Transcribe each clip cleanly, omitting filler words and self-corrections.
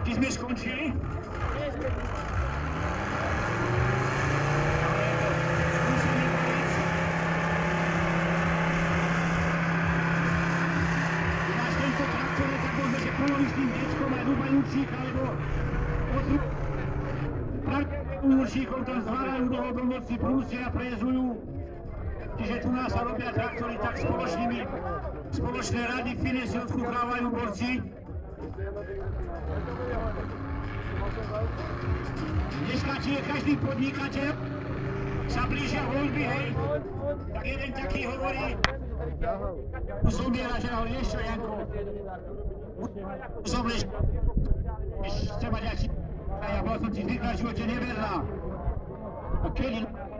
Či sme skončili? Polovičným dečkom aj Dubajúčík, alebo Úršíkom tam zvárajú do hodomoci, prúsia a prejezujú. Čiže tu nás sa robia traktory tak spoločné rady Fine si odkúkávajú borci. Dneska, či je každý podnikateľ, sa blížia voľby, hej, tak jeden taký hovorí, zomiera, že ale vieš čo, Janko, zomrieš, chce mať aký, a ja bol som ti zvykla v živote neverná. A kedy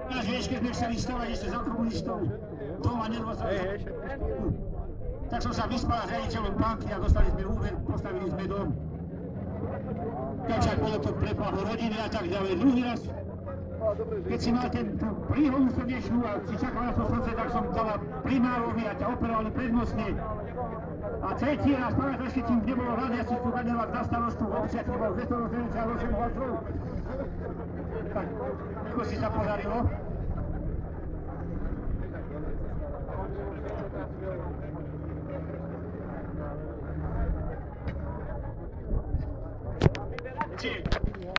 nás vieš, keď sme chceli stavať ešte za komunistov, doma nedôstali. Tak som sa vyspal s riaditeľom banky a dostali sme úver, postavili sme dom. Však bolo to prepáho rodiny a tak ďalej. Druhý raz, keď si mal tú príhodu srdečnú a si čakal na to srdce, tak som dala primárovi a ťa operovali prednostne. A tretí raz, pamätáš, keď im nebolo rady, ja si tu radňovať na starostu v obci, bol 288 hlasov. Tak, ako si sa podarilo?